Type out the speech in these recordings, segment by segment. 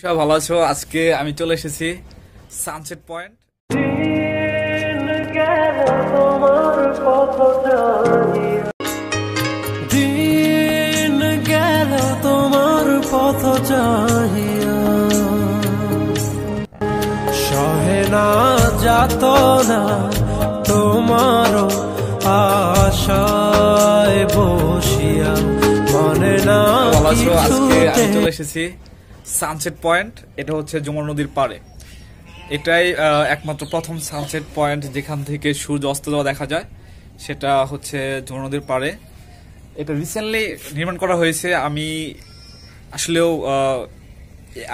সব ভালো আছো? আজকে আমি চলে এসেছি সানসেট পয়েন্ট। দিন গেল তোমার পথ চাহিয়া, সহে না যাত না তোমার আশায় বসিয়া, মনে না ভালো আছো? আজকে আমি চলে এসেছি সানসেট পয়েন্ট। এটা হচ্ছে যমুনা নদীর পাড়ে। এটাই একমাত্র প্রথম সানসেট পয়েন্ট যেখান থেকে সূর্য অস্ত যাওয়া দেখা যায়, সেটা হচ্ছে যমুনা নদীর পাড়ে। এটা রিসেন্টলি নির্মাণ করা হয়েছে। আমি আসলেও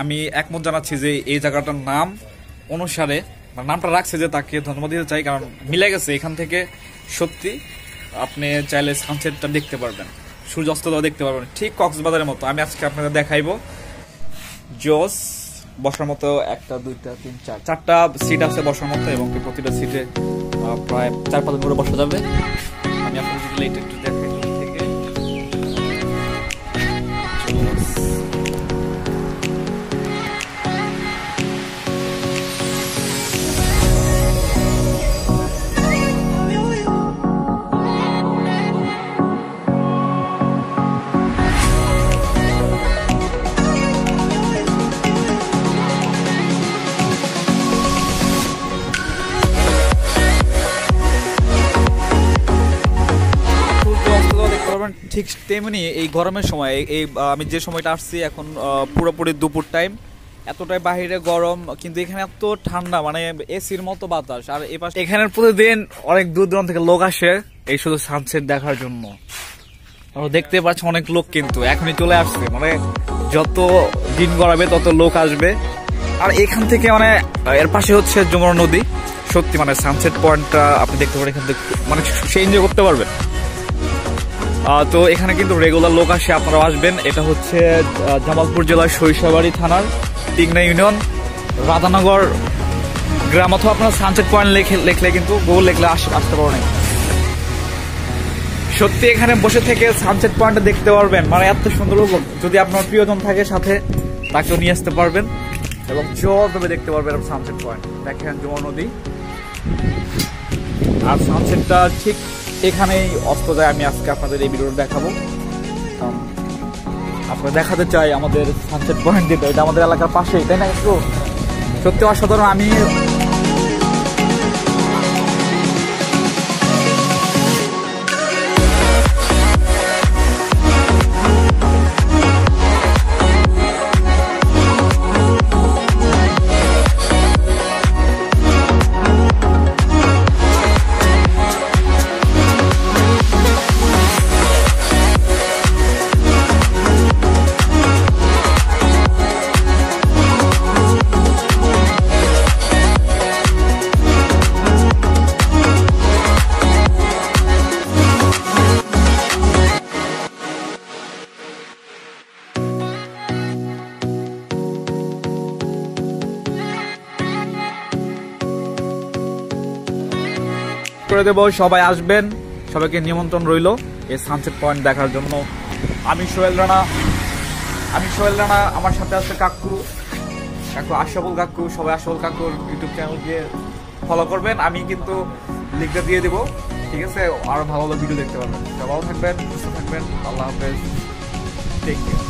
আমি একমত জানাচ্ছি যে এই জায়গাটার নাম অনুসারে নামটা রাখছে যে তাকে ধন্যবাদ দিতে চাই, কারণ মিলে গেছে। এখান থেকে সত্যি আপনি চাইলে সানসেটটা দেখতে পারবেন, সূর্য অস্ত যাওয়া দেখতে পারবেন, ঠিক কক্সবাজারের মতো। আমি আজকে আপনাদের দেখাইবো। জোস বসার মতো 1 2 3 4টা সিট আছে বসার মতো, এবং প্রতিটা সিটে প্রায় 4-5 জন করে বসা যাবে। আমি আপনাদের এটা একটু দেখাই দূর থেকে। ঠিক তেমনি এই গরমের সময়, এই আমি যে সময়টা আসছি এখন পুরোপুরি দুপুর টাইম, এতটাই বাহিরে গরম, কিন্তু এখানে এত ঠান্ডা, মানে এসির মতো বাতাস। আর এই পাশে এখানে প্রতিদিন অনেক দূর দূরান্ত থেকে লোক আসে এই শুধু সানসেট দেখার জন্য। দেখতে পাচ্ছি অনেক লোক কিন্তু এখনই চলে আসছে, মানে যত দিন গড়াবে তত লোক আসবে। আর এখান থেকে মানে এর পাশে হচ্ছে যমুনা নদী। সত্যি মানে সানসেট পয়েন্টটা আপনি দেখতে পারেন এখান থেকে, মানে সে এনজয় করতে পারবেন। তো এখানে কিন্তু রেগুলার লোক আসে, আপনারাও আসবেন। এটা হচ্ছে জামালপুর জেলার সরিষাবাড়ি থানার টিংনা ইউনিয়ন, রাধানগর গ্রাম। অথবা আপনার সানসেট পয়েন্ট লিখলে কিন্তু গুগল লিখলে আসতে পারবেন। সত্যি এখানে বসে থেকে সানসেট পয়েন্টটা দেখতে পারবেন, মানে এত সুন্দর। যদি আপনার প্রিয়জন থাকে সাথে, তাকেও নিয়ে আসতে পারবেন এবং জলভাবে দেখতে পারবেন সানসেট পয়েন্ট। দেখেন যমুনা নদী, আর সানসেটটা ঠিক এখানেই অস্ত যায়। আমি আজকে আপনাদের এই ভিডিওটা দেখাবো, আপনারা দেখাতে চাই আমাদের সানসেট পয়েন্ট যেটা, এটা আমাদের এলাকার পাশেই, তাই না? একটু সত্যি অসাধারণ। আমি করে দেবো, সবাই আসবেন, সবাইকে নিমন্ত্রণ রইল এই সানসেট পয়েন্ট দেখার জন্য। আমি সোহেল রানা, আমার সাথে আছে কাকু আশরাফুল কাকু। সবাই আশরাফুল কাকুর ইউটিউব চ্যানেল গিয়ে ফলো করবেন, আমি কিন্তু লিঙ্কটা দিয়ে দেবো, ঠিক আছে? আরো ভালো ভালো ভিডিও দেখতে পারবেন। ভালো থাকবেন, সুস্থ থাকবেন, আল্লাহ হাফেজ, টেক কেয়ার।